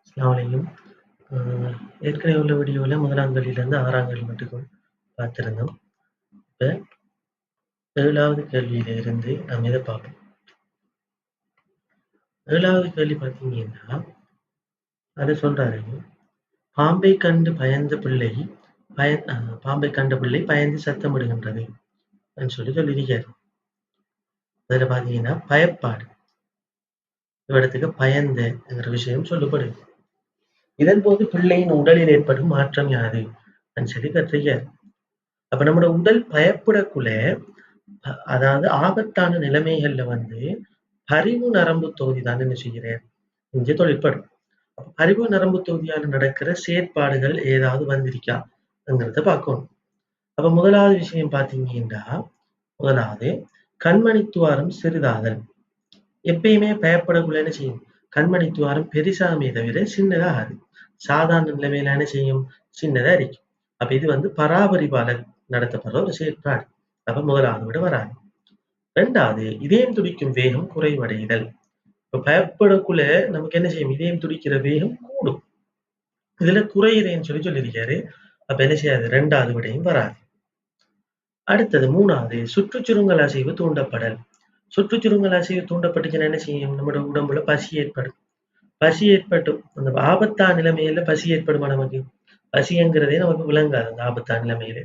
அஸ்ஸலாமு ஏற்கனவே உள்ள வீடியோவில் 1ஆம் கேள்வியிலேருந்து 6ஆம் கேள்வி மட்டும் பார்த்துருந்தோம். இப்போ 7வது கேள்வியில இருந்து நம்ம இதை பார்ப்போம். 7வது கேள்வி பார்த்தீங்கன்னா, அதை சொல்றாரு, பாம்பை கண்டு பயந்த பிள்ளை பாம்பை கண்ட பிள்ளை பயந்து சத்தமிடுகின்றது சொல்லியிருக்காரு. அதில் பார்த்தீங்கன்னா பயப்பாடு இவ்விடத்துக்கு பயந்தங்கிற விஷயம் சொல்லப்படுது. இதன் போது பிள்ளையின் உடலில் ஏற்படும் மாற்றம் யாது சொல்லி கற்றுக்காரு. அப்ப நம்மளோட உடல் பயப்படக்குள்ள அதாவது ஆபத்தான நிலைமைகள்ல பரிவு நரம்பு தொகுதி தான் என்ன செய்கிறேன் இங்கே தொழிற்படும். பரிவு நரம்பு தொகுதியால நடக்கிற செயற்பாடுகள் ஏதாவது வந்திருக்காங்கிறத பார்க்கணும். அப்ப முதலாவது விஷயம் பார்த்தீங்கன்னா, முதலாவது கண்மணி துவாரம் சிறிதாதல். எப்பயுமே பயப்படக்குள்ள என்ன செய்யும், கண்மணி துவாரம் பெரிசாமே தவிர சின்னதாகாது. சாதாரண நிலைமையில என்ன செய்யும், சின்னதா இருக்கும். அப்ப இது பராபரிப்பாளர் நடத்தப்படுற ஒரு செயற்பாடு. அப்ப முதலாவது விட வராது. 2வது இதயம் துடிக்கும் வேகம் குறைவடைதல். இப்ப பயப்படக்குள்ள நமக்கு என்ன செய்யும், இதயம் துடிக்கிற வேகம் கூடும். இதுல குறையுதுன்னு சொல்லியிருக்காரு. அப்ப என்ன செய்யாது, 2வது விடையும் வராது. அடுத்தது 3வது சுற்றுச்சுருங்கல் அசைவு தூண்டப்படல். சுற்றுச்சுருங்கல் அசைவு தூண்டப்பட்டுச்சுன்னா என்ன செய்யும், நம்மளோட உடம்புல பசி ஏற்படும். பசி ஏற்பட்டும் அந்த ஆபத்தான நிலைமையில பசி ஏற்படுமா நமக்கு? பசிங்கிறதே நமக்கு விளங்காது அந்த ஆபத்தான நிலைமையில.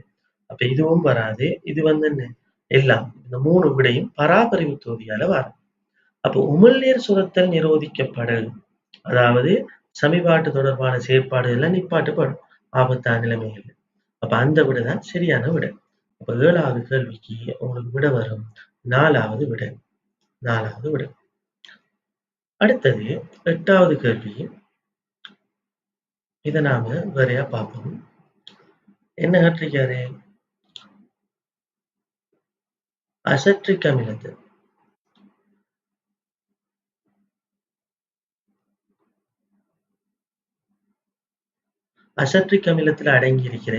அப்ப இதுவும் வராது. இது என்ன எல்லாம் இந்த 3 விடையும் பராபரிவு தொகுதியால வரும். அப்போ உமிழ்நீர் சுரத்தல் நிரோதிக்கப்படல், அதாவது சமிபாட்டு தொடர்பான செயற்பாடு எல்லாம் நிப்பாட்டப்படும் ஆபத்தான நிலைமைகள். அப்ப அந்த விடை தான் சரியான விடை. அப்ப 7வது கேள்விக்கு உங்களுக்கு விடை வரும் 4வது விடை. 4வது விடை. அடுத்தது 8வது கேள்வி. இதை நாம வேறையா பார்ப்போம். என்ன கற்றிருக்காரு, அசட்ரிக் அமிலத்தில் அசட்ரிக் அமிலத்துல அடங்கி இருக்கிற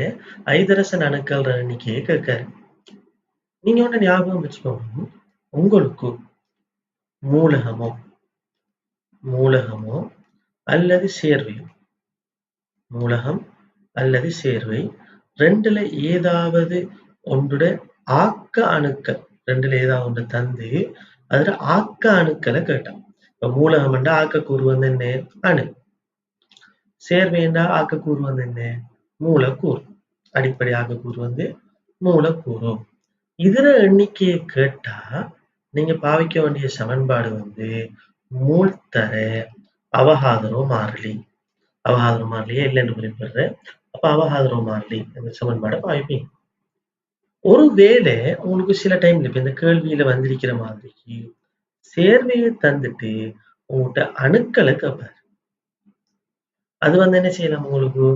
ஐதரசன் அணுக்கள் எண்ணிக்கையை கேட்காரு. நீங்க ஒண்ணு ஞாபகம் வச்சுக்கோங்க, உங்களுக்கு மூலகமோ அல்லது சேர்வையோ, மூலகம் அல்லது சேர்வை ரெண்டுல ஏதாவது ஒன்றுட ஆக்க அணுக்கள், ரெண்டுல ஏதாவது ஒன்று தந்து அதுல ஆக்க அணுக்களை கேட்டான். இப்ப மூலகம் என்றா ஆக்கக்கூறு என்ன, அணு. சேர்வை என்றா ஆக்கக்கூறு என்ன, மூலக்கூறு. அடிப்படை ஆக்கக்கூறு மூலக்கூறு. இதர எண்ணிக்கையை கேட்டா நீங்க பாவிக்க வேண்டிய சமன்பாடு மூழ்தர அவகாதரோ மாறிலி. அவகாதரோ மாறிலியே இல்லைன்னு குறிப்பிடுற. அப்ப அவகாதரோ மாறிலி அந்த சமன்பாடை பாவிப்பீங்க. ஒருவேளை உங்களுக்கு சில டைம்ல இப்ப இந்த கேள்வியில வந்திருக்கிற மாதிரி சேர்வையை தந்துட்டு உங்கள்கிட்ட அணுக்களை கேட்பாரு. அது என்ன செய்யலாம், உங்களுக்கு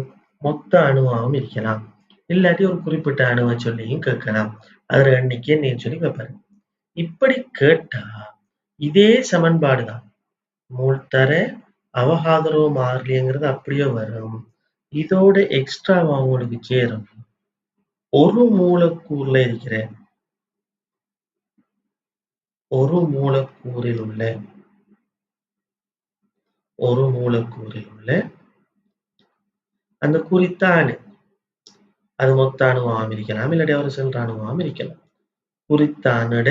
மொத்த அணுவாகவும் இருக்கலாம், இல்லாட்டி ஒரு குறிப்பிட்ட அணுவை சொல்லியும் கேட்கலாம். அதுல எண்ணிக்கை என்னன்னு சொல்லி கேட்பாரு. இப்படி கேட்டா இதே சமன்பாடு தான், மூழ்தர அவகாதரோ மாறிலிங்கிறது அப்படியே வரும். இதோட எக்ஸ்ட்ராவா உங்களுக்கு சேரும் ஒரு மூலக்கூறில் உள்ள அந்த குறித்த அணு, அது மொத்த அணுவாகவும் இருக்கலாம், இல்லாட்டி ஒரு சென்ற அணுவாகவும் இருக்கலாம். குறித்த அணுட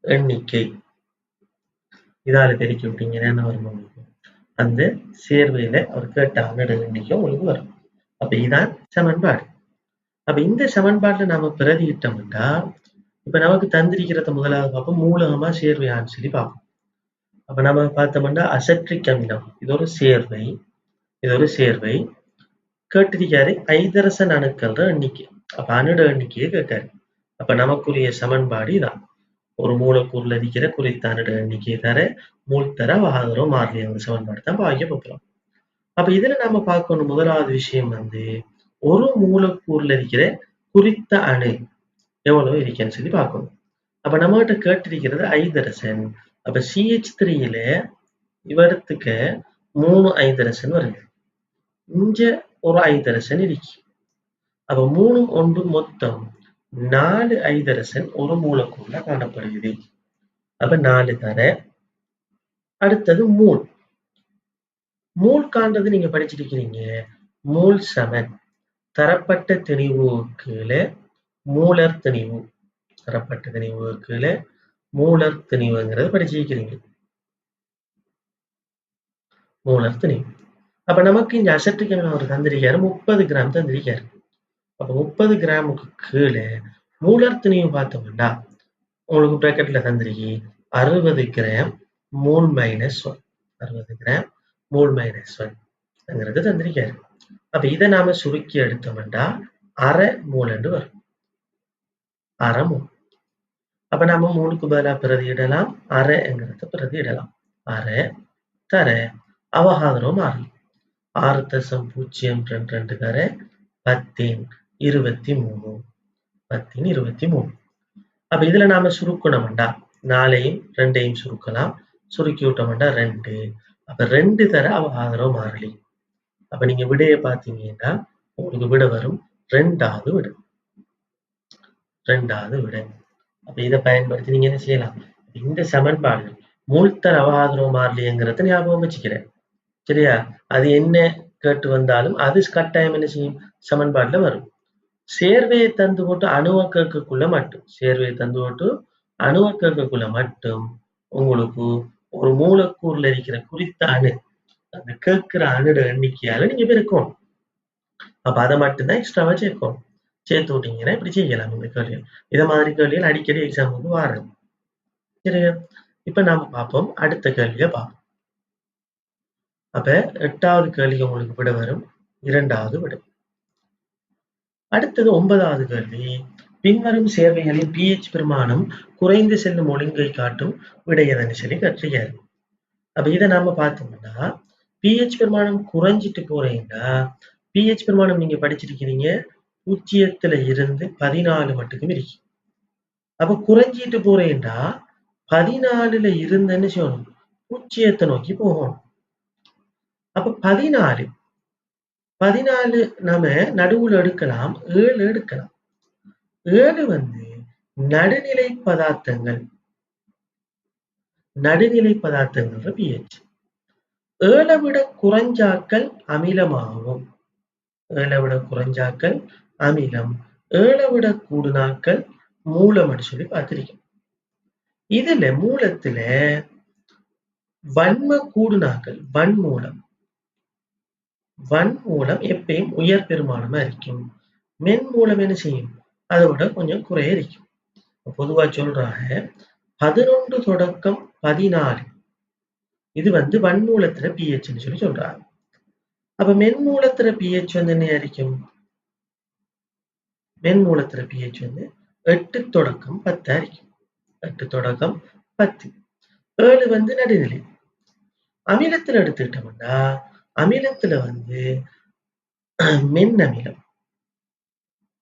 எண்ணிக்கை இதால பெருக்கி விட்டீங்கன்னா என்ன வரும், உங்களுக்கு அந்த சேர்வையில அவர் கேட்ட அணுட எண்ணிக்கை உங்களுக்கு வரும். அப்ப இதான் சமன்பாடு. அப்ப இந்த சமன்பாட்டுல நாம பிரதியிட்டோம்னா இப்ப நமக்கு தந்திருக்கிறத முதலாவது பார்ப்போம், மூலகமா சேர்வையான்னு சொல்லி பார்ப்போம். அப்ப நம்ம பார்த்தோம்னா அசட்ரிக் அமிலம் இது ஒரு சேர்வை கேட்டிருக்காரு ஐதரசன் அணுக்கள் எண்ணிக்கை. அப்ப அணுட எண்ணிக்கையை கேட்காரு. அப்ப நமக்குரிய சமன்பாடு இதான், ஒரு மூலக்கூறுல இருக்கிற குறித்த அணுட எண்ணிக்கை தர மூழ்தர அவகாதரோ மாறிலி அந்த சமன்பாடு தான் பாவிக்க போகிறோம். அப்ப இதுல நாம பார்க்கணும் முதலாவது விஷயம் ஒரு மூலக்கூறுல இருக்கிற குறித்த அணு எவ்வளவு இருக்குன்னு சொல்லி பார்க்கணும். அப்ப நம்ம கிட்ட கேட்டிருக்கிறது ஐதரசன். அப்ப CH3ல இவடத்துக்கு 3 ஐதரசன் வருது, இங்க ஒரு ஐதரசன் இருக்கு. அப்ப 3 ஒன்று மொத்தம் 4 ஐதரசன் ஒரு மூலக்கூறுல காணப்படுகிறது. அப்ப 4 தர. அடுத்தது மூல். மூல் காண்றது நீங்க படிச்சிருக்கிறீங்க. மூல் சமன் தரப்பட்ட திணிவுக்கு கீழே மூலர் திணிவு. தரப்பட்ட திணிவுக்கு கீழே மூலர் திணிவுங்கிறத படிச்சிருக்கிறீங்க. மூலர் திணிவு. அப்ப நமக்கு இங்க அசட்டுக்கு அவர் தந்திருக்காரு 30 கிராம் தந்திருக்காரு. அப்ப 30 கிராமுக்கு கீழே மூலர் திணிவு பார்த்தோம்னா உங்களுக்கு பிராக்கெட்ல தந்திருக்கி 60 gram mole minus 1. 60 gram mole minus 1ங்கிறது தந்திருக்காரு. அப்ப இதை நாம சுருக்கி எடுத்தோம்னா அரை மூலன்னு வரும். அரை மூல். அப்ப நாம மூலுக்கு பதிலா பிரதியிடலாம். அரைங்கிறத பிரதியிடலாம். அரை தர அவகாதரோ மாறி 6.022 தர 10/23. 10/23. அப்ப இதுல நாம சுருக்கணும்டா 4ஐயும் 2ஐயும் சுருக்கலாம். சுருக்கி விட்டோம்டா 2. அப்ப 2 தர அவகாதரோ மாறிலி. அப்ப நீங்க விடையை பார்த்தீங்கன்னா உங்களுக்கு விடை வரும் 2வது விடை. 2வது விடை. அப்ப இதை பயன்படுத்தி நீங்க என்ன செய்யலாம்? இந்த சமன்பாடு மூல்தர அவகாதரோ மாறிலிங்கிறத ஞாபகம் வச்சுக்கிறேன். சரியா? அது என்ன கேட்டு வந்தாலும் அது கட்டாயம் என்ன செய்யும்? சமன்பாட்டுல வரும். சேர்வையை தந்து போட்டு அணுவக்கக்குள்ள மட்டும் சேர்வையை தந்து போட்டு அணுவக்கக்குள்ள மட்டும் உங்களுக்கு ஒரு மூலக்கூறுல இருக்கிற குறித்த அணு அந்த கேட்கிற அணுட எண்ணிக்கையால நீங்க பெருக்கணும். அப்ப அதை மட்டும்தான் எக்ஸ்ட்ராவா சேர்க்கணும். சேர்த்து விட்டீங்கன்னா இப்படி செய்யலாம் இந்த கேள்விகள். இதை மாதிரி கேள்விகள் அடிக்கடி எக்ஸாமுக்கு வாருது. சரியா? இப்ப நாம பார்ப்போம் அடுத்த கேள்வியை பார்ப்போம். அப்ப 8வது கேள்விக்கு உங்களுக்கு விடை வரும் 2வது விடை. அடுத்தது 9வது கேள்வி. பின்வரும் சேர்வைகளின் pH பெருமானம் குறைந்து செல்லும் ஒழுங்கை காட்டும் விடை எதன்னு சொல்லி கற்றுக்காரு. அப்ப இதை நாம பார்த்தோம்னா pH பெருமானம் குறைஞ்சிட்டு போறீங்கன்னா pH பெருமானம் நீங்க படிச்சிருக்கிறீங்க 0ல இருந்து 14 மட்டுக்கும் இருக்கு. அப்ப குறைஞ்சிட்டு போறேன்டா 14ல இருந்துன்னு சொல்லணும் 0த்தை நோக்கி போகணும். அப்ப 14 நாம நடுவுல எடுக்கலாம் 7 எடுக்கலாம். 7 வந்து நடுநிலை பதார்த்தங்கள். நடுநிலை பதார்த்தங்கள் pH. 7 விட குறைஞ்சாக்கள் அமிலமாகும். 7 விட குறைஞ்சாக்கள் அமிலம். 7 விட கூடுனாக்கள் மூலம்னு சொல்லி பார்த்திருக்கோம். இதுல மூலத்துல வன்ம கூடுனாக்கள் வன்மூலம். வன்மூலம் எப்பயும் உயர் பெருமானமா இருக்கும். மென்மூலம் என்ன செய்யும்? அதை விட கொஞ்சம் குறைய இருக்கும். பொதுவா சொல்றாங்க 11 தொடக்கம் 14 இது வந்து வன்மூலத்துல pHன்னு சொல்லி சொல்றாங்க. அப்ப மென்மூலத்துல pH வந்து என்ன இருக்கும்? மென்மூலத்துல pH வந்து 8 தொடக்கம் 10 இருக்கும். 8 தொடக்கம் 10. 7 வந்து நடுநிலை. அமிலத்துல எடுத்துக்கிட்டோம்னா அமிலத்துல வந்து மென்னமிலம்.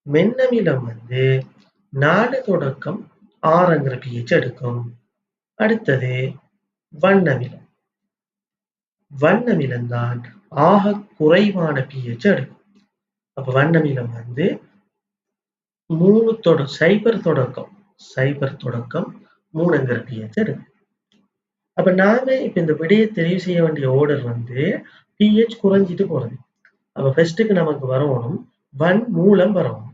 மென்னமிலம் வந்து 4 தொடக்கம் 6ங்கிற pH எடுக்கும். அடுத்தது வண்ணமிலம். வண்ணமிலம் தான் ஆக குறைவான pH எடுக்கும். அப்ப வண்ணமிலம் வந்து 0 தொடக்கம் 3ங்கிற pH எடுக்கும். அப்ப நாம இப்ப இந்த விடையை தெரிவு செய்ய வேண்டிய ஓர்டர் வந்து pH குறைஞ்சிட்டு போறது. அப்ப ஃபர்ஸ்ட்டுக்கு நமக்கு வரணும் வன்மூலம் வரணும்.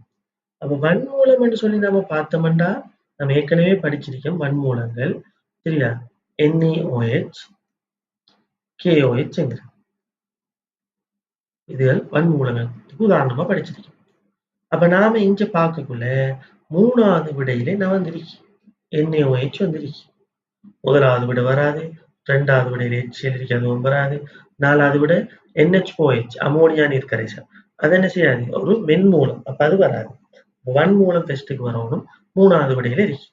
அப்ப வன்மூலம்னு சொல்லி நம்ம பார்த்தோம்னா நம்ம ஏற்கனவே படிச்சிருக்கோம் வன்மூலங்கள். சரியா? NaOH, KOH இதுகள் வன்மூலங்களுக்கு உதாரணமா படிச்சிருக்கோம். அப்ப நாம இங்க பார்க்கக்குள்ள 3வது விடையிலே நான் வந்திருக்கேன். NaOH வந்திருக்கு. 1வது விடை வராது. 2வது விடையில HCl இருக்கு அதுவும் வராது. 4வது விடை NH4H அமோனியா நீர் கரைசல். அது என்ன செய்யாது? ஒரு மென்மூலம். அப்ப அது வராது. வன்மூலம் ஃபர்ஸ்ட்டுக்கு வரணும். 3வது விடையில இருக்கு.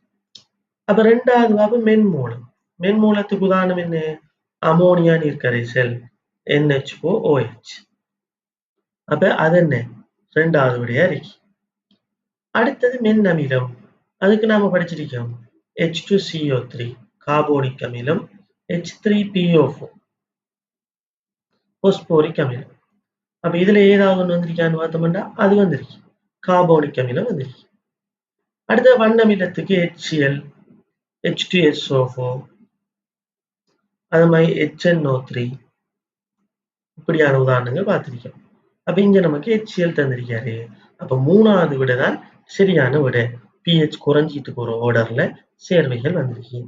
அப்ப 2வது வாவு மென்மூலம். மென்மூலத்துக்கு உதாரணம் என்ன? அமோனியா நீர் கரைசல் NH4OH. அப்ப அது என்ன? 2வது விடையா இருக்கு. அடுத்தது மென்னமிலம். அதுக்கு நாம படிச்சிருக்கோம் H2CO3 கார்போனிக் அமிலம், H3PO4 போஸ்போரிக் அமிலம். அப்ப இதுல ஏதாவது ஒண்ணு வந்திருக்கான்னு பார்த்தோம்னா அது வந்திருக்கு. கார்போனிக் அமிலம் வந்திருக்கு. அடுத்த வண்ணமிலத்துக்கு HCl H2SO4, அது மாதிரி HNO3 இப்படியான உதாரணங்கள் பார்த்திருக்கோம். அப்ப இங்க நமக்கு HCl தந்திருக்காரு. அப்ப 3வது விடை தான் சரியான விடை. pH குறைஞ்சிட்டு போற ஆர்டர்ல சேர்வைகள் வந்திருக்கு.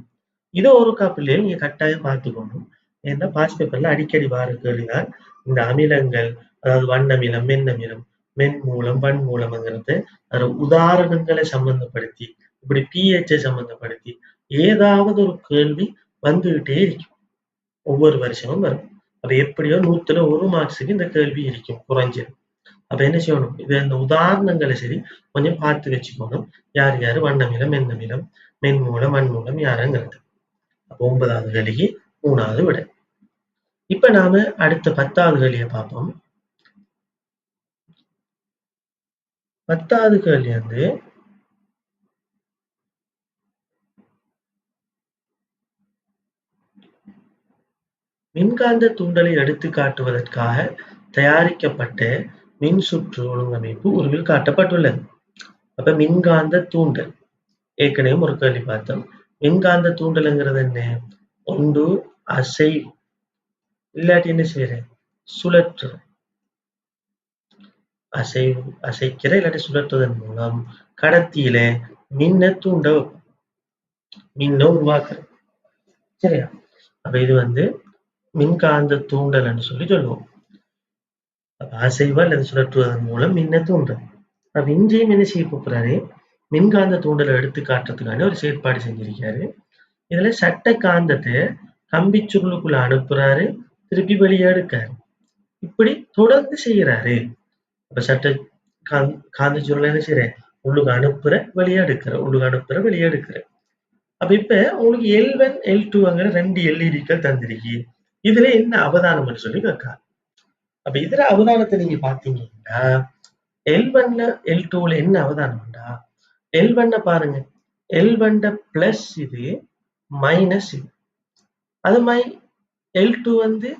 இதை ஒருக்கா பிள்ளைகள் நீங்க கட்டாயம் பார்த்துக்கணும். ஏன்னா பாஸ் பேப்பர்ல அடிக்கடி வார கேள்விதான் இந்த அமிலங்கள், அதாவது வண்ணமிலம், மென்னமிலம், மென்மூலம், வன்மூலம்ங்கிறது அதோட உதாரணங்களை சம்பந்தப்படுத்தி, இப்படி pH சம்பந்தப்படுத்தி ஏதாவது ஒரு கேள்வி வந்துகிட்டே இருக்கும். ஒவ்வொரு வருஷமும் வரும். அப்ப எப்படியோ 100ல 1 மார்க்ஸுக்கு இந்த கேள்வி இருக்கும் குறைஞ்சது. அப்ப என்ன செய்யணும்? இது இந்த உதாரணங்களை சரி கொஞ்சம் பார்த்து வச்சுக்கணும். யார் யாரு வண்ணமிலம், மென்னமிலம், மென்மூலம், வன்மூலம் யாருங்கிறது. அப்ப 9வது கேள்விக்கு 3வது விடை. இப்ப நாம அடுத்த 10வது கேள்வியை பார்ப்போம். 10வது கேள்வி வந்து மின்காந்த தூண்டலை எடுத்துக் காட்டுவதற்காக தயாரிக்கப்பட்ட மின்சுற்று ஒழுங்கமைப்பு உருவில் காட்டப்பட்டுள்ளது. அப்ப மின்காந்த தூண்டல் ஏற்கனவே ஒரு கேள்வி பார்த்தோம். மின்காந்த தூண்டல்ங்கிறது என்ன? ஒன்று அசைவு, இல்லாட்டி என்ன செய்யறேன்? சுழற்று. அசைக்கிற இல்லாட்டி சுழற்றுவதன் மூலம் கடத்தியில மின்ன தூண்ட மின்ன உருவாக்குறது. சரியா? அப்ப இது வந்து மின்காந்த தூண்டல்னு சொல்லி சொல்லுவோம். அப்ப அசைவு அல்லது சுழற்றுவதன் மூலம் மின்ன தூண்டல். அப்ப இங்கேயும் என்ன செய்ய போறாரு? மின்காந்த தூண்டலை எடுத்து காட்டுறதுக்கான ஒரு செயற்பாடு செஞ்சிருக்காரு. இதுல சட்ட காந்தத்தை கம்பி சுருளுக்குள்ள அனுப்புறாரு, திருப்பி வெளியே எடுக்காரு. இப்படி தொடர்ந்து செய்யறாரு. அப்ப சட்ட காந்த சுருள் என்ன செய்யறேன்? உள்ளுக்கு அனுப்புற, வெளியே எடுக்கிற, உள்ளுக்கு அனுப்புற, வெளியே எடுக்கிற. அப்ப இப்ப உங்களுக்கு L1, L2ங்கிற 2 எல்இடிக்கள் தந்திருக்கு. இதுல என்ன அவதானம்னு சொல்லி கேட்காரு. அப்ப இதுல அவதானத்தை நீங்க பாத்தீங்கன்னா L1ல L2ல என்ன அவதானம்டா? L1 பாருங்க. L1 பிளஸ் இது மைனஸ் இது. அது மாதிரி L2 வந்து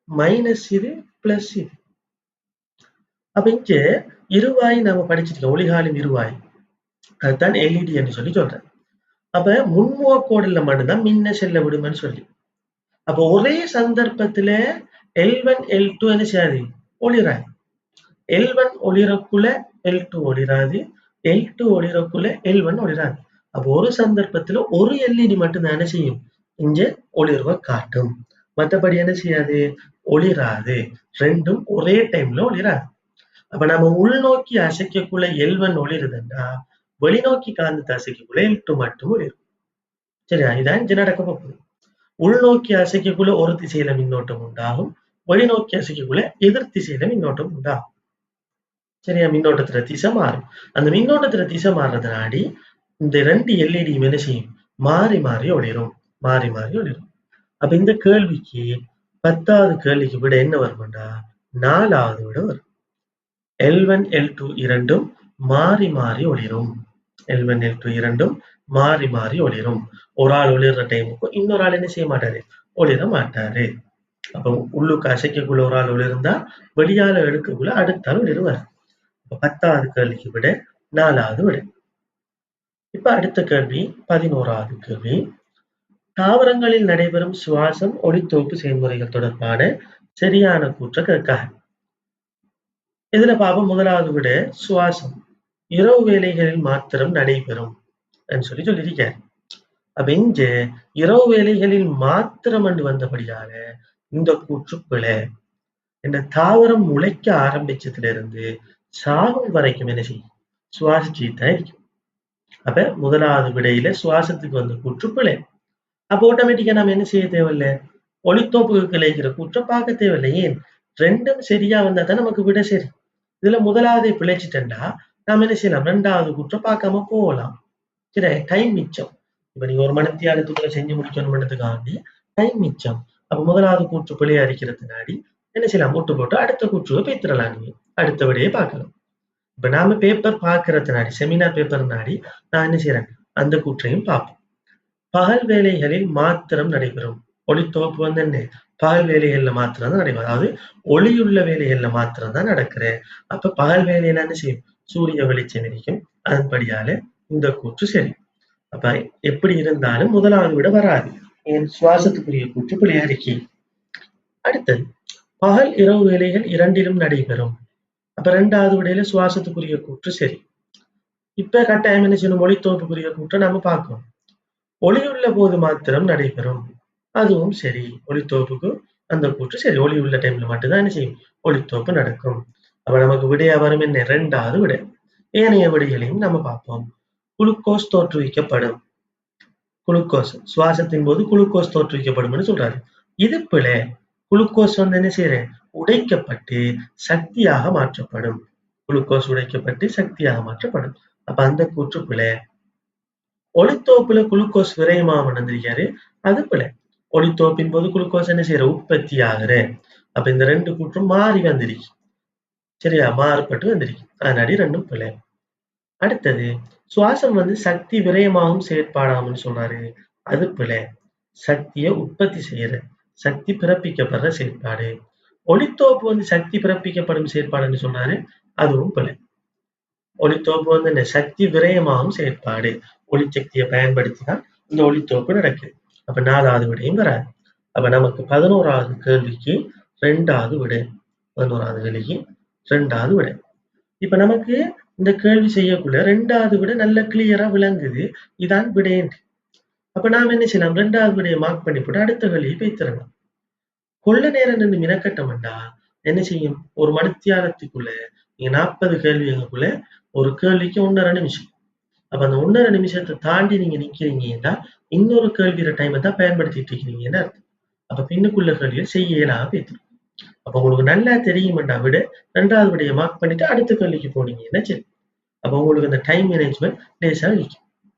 மைனஸ் இது பிளஸ் இது. அப்ப இங்க இருவாய் நம்ம படிச்சிருக்கோம். ஒளிகாலும் இருவாய். அதுதான் எல்இடி என்று சொல்லி சொல்றேன். அப்ப முன்முக கோடுல மட்டும்தான் மின்ன செல்ல விடுமென்னு சொல்லி. அப்ப ஒரே சந்தர்ப்பத்துல L1, L2 என்ன செய்யாது? ஒளிராது. L1 ஒளிரக்குள்ள L2 ஒளிராது. L2 ஒளிரக்குள்ள L1 ஒளிராது. அப்ப ஒரு சந்தர்ப்பத்துல ஒரு எல்இடி மட்டும் என்ன செய்யும்? இங்க ஒளிர்வை காட்டும். மற்றபடி என்ன செய்யாது? ஒளிராது. ரெண்டும் ஒரே டைம்ல ஒளிராது. அப்ப நம்ம உள்நோக்கி அசைக்கக்குள்ள L1 ஒளிருதுன்னா வெளிநோக்கி காந்தத்தை அசைக்கக்குள்ள L2 மட்டும் ஒளிரும். சரியா? இதான் இங்க நடக்க போகுது. உள்நோக்கி அசைக்கக்குள்ள ஒரு திசையில மின்னோட்டம் உண்டாகும், வெளிநோக்கி அசைக்கக்குள்ள எதிர் திசையில மின்னோட்டம் உண்டாகும். சரியா? மின்னோட்டத்துல திசை மாறும். அந்த மின்னோட்டத்துல திசை மாறுறதுனாடி இந்த 2 எல்இடியும் என்ன செய்யும்? மாறி மாறி ஒளிரும். மாறி மாறி ஒளிரும். அப்ப இந்த கேள்விக்கு 10வது கேள்விக்கு விட என்ன வரும்டா? 4வது விட வரும். L1, L2 இரண்டும் மாறி மாறி ஒளிரும். L1, L2 இரண்டும் மாறி மாறி ஒளிரும். ஒரு ஆள் ஒளிர்ற டைமுக்கு இன்னொரு ஆள் என்ன செய்ய மாட்டாரு? ஒளிர மாட்டாரு. அப்ப உள்ளுக்கு அசைக்கக்குள்ள ஒரு ஆள் ஒளிர்ந்தா வெளியால எடுக்கக்குள்ள அடுத்த ஆள் ஒளிருவார். 10வது கேள்விக்கு விட 4வது விட. இப்ப அடுத்த கேள்வி 11வது கேள்வி. தாவரங்களில் நடைபெறும் சுவாசம், ஒளித்தொகுப்பு செயல்முறைகள் தொடர்பான சரியான கூற்றை கேட்காது. இதுல பாப்போம். 1வது விட சுவாசம் இரவு வேளைகளில் மாத்திரம் நடைபெறும் சொல்லி சொல்லியிருக்காரு. அப்ப இங்க இரவு வேளைகளில் மாத்திரம் என்று வந்தபடியால இந்த கூற்று பிழை. இந்த தாவரம் முளைக்க ஆரம்பிச்சதுல இருந்து சாகும் வரைக்கும் என்ன செய்யும்? சுவாசிச்சுதான் இருக்கும். அப்ப 1வது விடையில சுவாசத்துக்கு வந்த கூற்று பிழை. அப்ப ஆட்டோமேட்டிக்கா நம்ம என்ன செய்ய தேவையில்லை? ஒளித்தோப்புக்கு கிடைக்கிற கூற்றை பார்க்க தேவையில்லை. ஏன்? ரெண்டும் சரியா வந்தா தான் நமக்கு விட சரி. இதுல 1வது பிழைச்சிட்டா நாம என்ன செய்யலாம்? 2வது கூற்றை பார்க்காம போகலாம். சரி, டைம் மிச்சம். இப்ப நீங்க ஒரு மணித்தியாலத்துக்குள்ள செஞ்சு முடிக்கணும்ன்றதுக்காண்டி டைம் மிச்சம். அப்ப 1வது கூற்று பிழையா இருக்கிறதுனாடி என்ன செய்யலாம்? விட்டு போட்டு அடுத்த கூற்றுவை பேத்திரலாம். நீங்க அடுத்த விடையே பார்க்கலாம். இப்ப நாம பேப்பர் பார்க்கறதுனாடி, செமினார் பேப்பர் நாடி நான் என்ன செய்யறேன்? அந்த கூற்றையும் பார்ப்போம். பகல் வேளைகளில் மாத்திரம் நடைபெறும். ஒளித்தொகுப்பு வந்து என்ன? பகல் வேலைகள்ல மாத்திரம் தான் நடைபெறும். அதாவது ஒளியுள்ள வேலைகள்ல மாத்திரம் தான் நடக்கிறேன். அப்ப பகல் வேலையில என்ன செய்யும்? சூரிய வெளிச்சம் இருக்கும். அதன்படியால இந்த கூற்று சரி. அப்ப எப்படி இருந்தாலும் முதலாவது விட வராது. ஏன் சுவாசத்துக்குரிய கூற்று பிழையா இருக்கே. அடுத்தது பகல் இரவு வேலைகள் இரண்டிலும் நடைபெறும். அப்ப 2வது விடையில சுவாசத்துக்குரிய கூற்று சரி. இப்ப கட்டாயம் என்ன செய்யணும்? ஒளித்தோப்புக்குரிய கூற்றை நாம பார்க்கணும். ஒளியுள்ள போது மாத்திரம் நடைபெறும். அதுவும் சரி. ஒளித்தோப்புக்கு அந்த கூற்று சரி. ஒளி உள்ள டைம்ல மட்டும்தான் என்ன செய்யும்? ஒளித்தோப்பு நடக்கும். அப்ப நமக்கு விடையா வரும் என்ன? 2வது விடை. ஏனைய விடைகளையும் நம்ம பார்ப்போம். குளுக்கோஸ் தோற்றுவிக்கப்படும். குளுக்கோஸ் சுவாசத்தின் போது குளுக்கோஸ் தோற்றுவிக்கப்படும்னு சொல்றாரு. இது பிழை. குளுக்கோஸ் வந்து என்ன செய்யறேன்? உடைக்கப்பட்டு சக்தியாக மாற்றப்படும். குளுக்கோஸ் உடைக்கப்பட்டு சக்தியாக மாற்றப்படும். அப்ப அந்த கூற்று பிழை. ஒளித்தோப்புல குளுக்கோஸ் விரயமாகும் வந்திருக்காரு. அது பிழை. ஒளித்தோப்பின் போது குளுக்கோஸ் என்ன செய்யற? உற்பத்தி ஆகுற. அப்ப இந்த 2 கூற்றும் மாறி வந்திருக்கு. சரியா? மாறுபட்டு வந்திருக்கு. அதனாடி 2ம் பிழை. அடுத்தது சுவாசம் வந்து சக்தி விரயமாகும் செயற்பாடாம்னு சொல்றாரு. அது பிழை. சக்தியை உற்பத்தி செய்யற, சக்தி பிறப்பிக்கப்படுற செயற்பாடு. ஒளித்தோப்பு வந்து சக்தி பிறப்பிக்கப்படும் செயற்பாடுன்னு சொன்னாரு. அதுவும் பிழை. ஒளித்தோப்பு வந்து என்ன? சக்தி விரயமாகும் செயற்பாடு. ஒளிசக்தியை பயன்படுத்தி தான் இந்த ஒளித்தோப்பு நடக்குது. அப்ப 4வது விடையும் வராது. அப்ப நமக்கு 11வது கேள்விக்கு 2வது விடை. 11வது கேள்விக்கு 2வது விடை. இப்ப நமக்கு இந்த கேள்வி செய்யக்குள்ள 2வது விடை நல்ல கிளியரா விளங்குது. இதான் விடைன்னு. அப்ப நாம என்ன செய்யலாம்? 2வது விடையை மார்க் பண்ணி போட்டு அடுத்த கேள்வியை பேத்திரலாம். கொள்ள நேரம் நின்று மினக்கட்டம்டா என்ன செய்யும்? ஒரு மணித்தியாலத்துக்குள்ள நீங்க 40 கேள்விகளுக்குள்ள ஒரு கேள்விக்கு 1.5 நிமிஷம். அப்ப அந்த 1.5 நிமிஷத்தை தாண்டி நீங்க நிக்கிறீங்கன்னா இன்னொரு கேள்வியோட டைமை தான் பயன்படுத்திட்டு இருக்கீங்கன்னு அர்த்தம். அப்ப பின்னுக்குள்ள கேள்வியை செய்ய இயலாம போயிடும். அப்ப உங்களுக்கு நல்லா தெரியுமெண்டா விட 2வது விடையை மார்க் பண்ணிட்டு அடுத்த கேள்விக்கு போனீங்கன்னா சரி. அப்ப உங்களுக்கு அந்த டைம் மேனேஜ்மெண்ட் லேசா இருக்கும்.